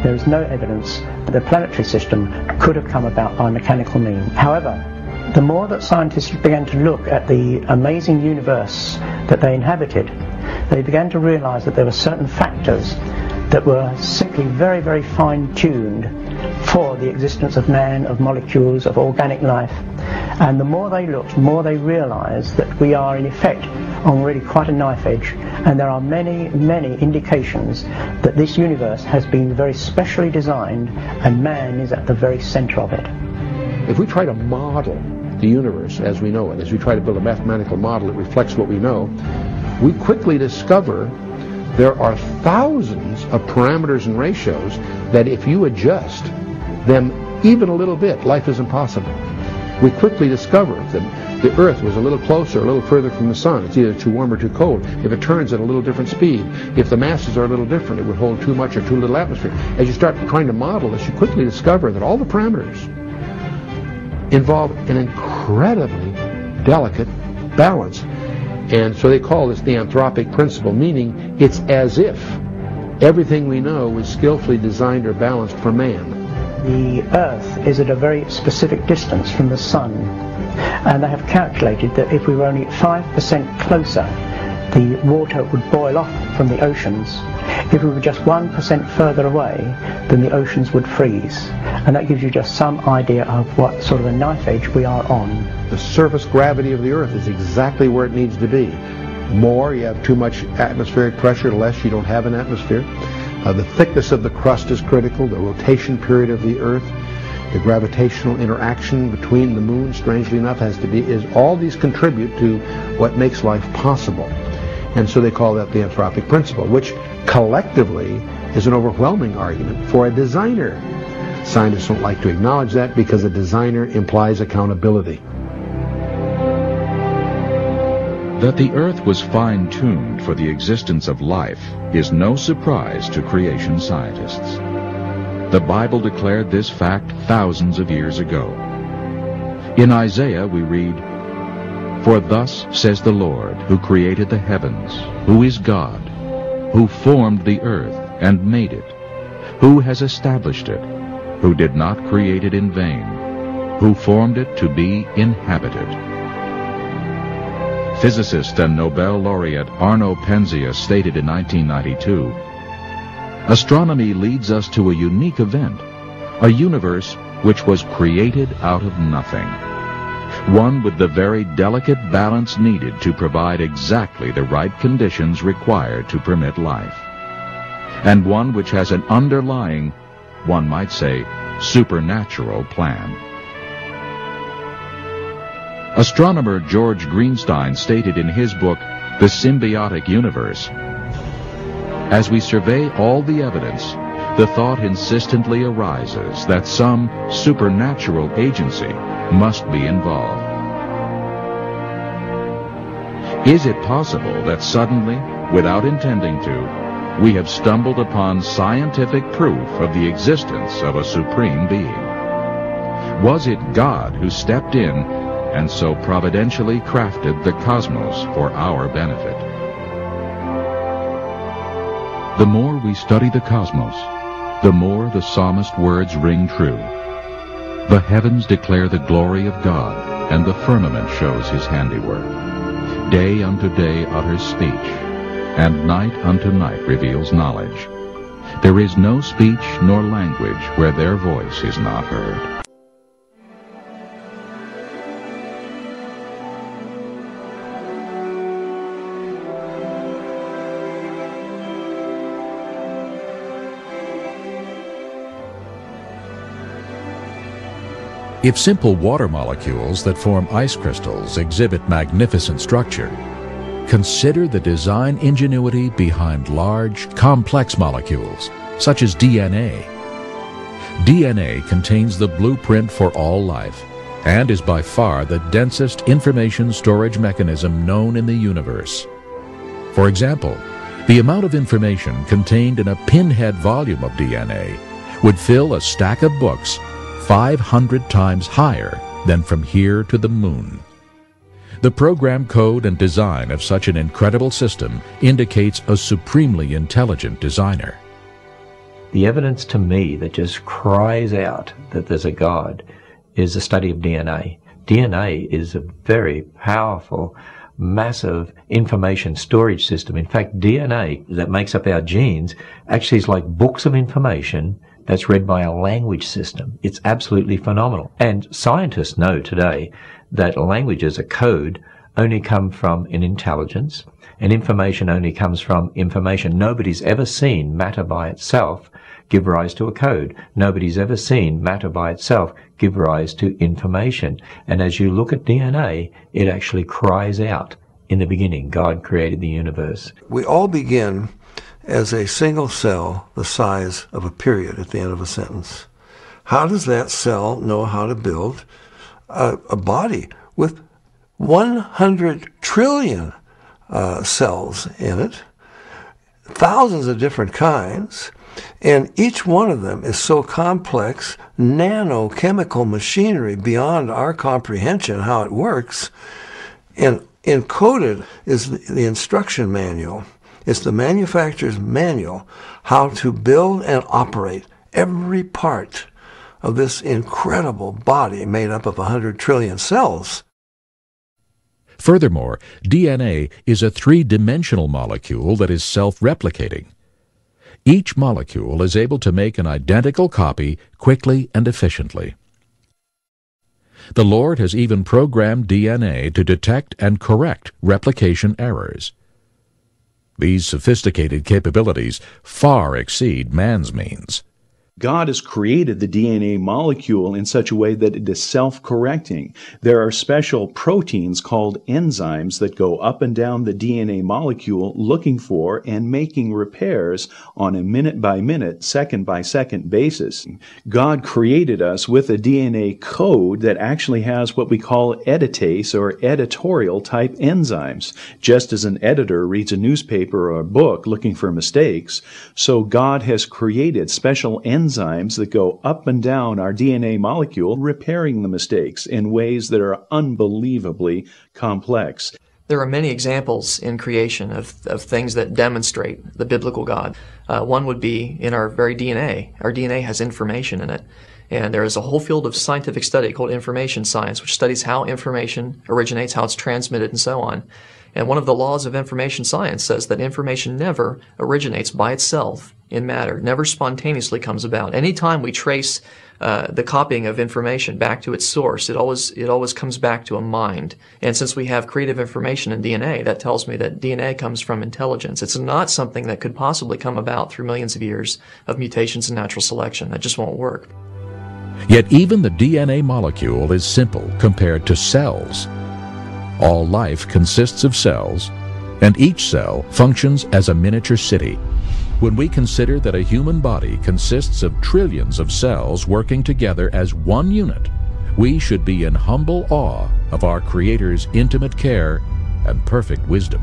there is no evidence that the planetary system could have come about by mechanical means. However, the more that scientists began to look at the amazing universe that they inhabited, they began to realize that there were certain factors that were simply very, very fine-tuned for the existence of man, of molecules, of organic life. And the more they looked, the more they realized that we are in effect on really quite a knife edge, and there are many, many indications that this universe has been very specially designed and man is at the very center of it. If we try to model the universe as we know it, as we try to build a mathematical model that reflects what we know, we quickly discover there are thousands of parameters and ratios that if you adjust them even a little bit, life is impossible. We quickly discover that the Earth was a little closer, a little further from the Sun. It's either too warm or too cold. If it turns at a little different speed, if the masses are a little different, it would hold too much or too little atmosphere. As you start trying to model this, you quickly discover that all the parameters involve an incredibly delicate balance. And so they call this the anthropic principle, meaning it's as if everything we know was skillfully designed or balanced for man. The Earth is at a very specific distance from the Sun, and they have calculated that if we were only 5% closer, the water would boil off from the oceans. If we were just 1% further away, then the oceans would freeze. And that gives you just some idea of what sort of a knife edge we are on. The surface gravity of the Earth is exactly where it needs to be. More, you have too much atmospheric pressure, less, you don't have an atmosphere. The thickness of the crust is critical, the rotation period of the Earth, the gravitational interaction between the moon, strangely enough, all these contribute to what makes life possible. And so they call that the anthropic principle, which collectively is an overwhelming argument for a designer. Scientists don't like to acknowledge that because a designer implies accountability. That the Earth was fine-tuned for the existence of life is no surprise to creation scientists. The Bible declared this fact thousands of years ago. In Isaiah we read, "For thus says the Lord, who created the heavens, who is God, who formed the earth and made it, who has established it, who did not create it in vain, who formed it to be inhabited." Physicist and Nobel laureate Arno Penzias stated in 1992, "Astronomy leads us to a unique event, a universe which was created out of nothing, one with the very delicate balance needed to provide exactly the right conditions required to permit life, and one which has an underlying, one might say, supernatural plan." Astronomer George Greenstein stated in his book, The Symbiotic Universe, "As we survey all the evidence, the thought insistently arises that some supernatural agency must be involved. Is it possible that suddenly, without intending to, we have stumbled upon scientific proof of the existence of a supreme being? Was it God who stepped in and so providentially crafted the cosmos for our benefit?" The more we study the cosmos, the more the psalmist words ring true. The heavens declare the glory of God, and the firmament shows his handiwork. Day unto day utters speech, and night unto night reveals knowledge. There is no speech nor language where their voice is not heard. If simple water molecules that form ice crystals exhibit magnificent structure, consider the design ingenuity behind large, complex molecules, such as DNA. DNA contains the blueprint for all life, and is by far the densest information storage mechanism known in the universe. For example, the amount of information contained in a pinhead volume of DNA would fill a stack of books 500 times higher than from here to the moon. The program code and design of such an incredible system indicates a supremely intelligent designer. The evidence to me that just cries out that there's a God is the study of DNA. DNA is a very powerful, massive information storage system. In fact, DNA that makes up our genes actually is like books of information that's read by a language system. It's absolutely phenomenal. And scientists know today that languages, a code, only come from an intelligence, and information only comes from information. Nobody's ever seen matter by itself give rise to a code. Nobody's ever seen matter by itself give rise to information. And as you look at DNA, it actually cries out, in the beginning, God created the universe. We all begin as a single cell the size of a period at the end of a sentence. How does that cell know how to build a body with 100 trillion cells in it, thousands of different kinds, and each one of them is so complex, nanochemical machinery beyond our comprehension how it works. And encoded is the instruction manual. It's the manufacturer's manual how to build and operate every part of this incredible body made up of 100 trillion cells. Furthermore, DNA is a three-dimensional molecule that is self-replicating. Each molecule is able to make an identical copy quickly and efficiently. The Lord has even programmed DNA to detect and correct replication errors. These sophisticated capabilities far exceed man's means. God has created the DNA molecule in such a way that it is self-correcting. There are special proteins called enzymes that go up and down the DNA molecule looking for and making repairs on a minute-by-minute, second-by-second basis. God created us with a DNA code that actually has what we call editase or editorial type enzymes. Just as an editor reads a newspaper or a book looking for mistakes, so God has created special enzymes that go up and down our DNA molecule, repairing the mistakes in ways that are unbelievably complex. There are many examples in creation of things that demonstrate the biblical God. One would be in our very DNA. Our DNA has information in it. And there is a whole field of scientific study called information science, which studies how information originates, how it's transmitted, and so on. And one of the laws of information science says that information never originates by itself in matter, never spontaneously comes about. Anytime we trace the copying of information back to its source, it always comes back to a mind. And since we have creative information in DNA, that tells me that DNA comes from intelligence. It's not something that could possibly come about through millions of years of mutations and natural selection. That just won't work. Yet even the DNA molecule is simple compared to cells. All life consists of cells, and each cell functions as a miniature city. When we consider that a human body consists of trillions of cells working together as one unit, we should be in humble awe of our Creator's intimate care and perfect wisdom.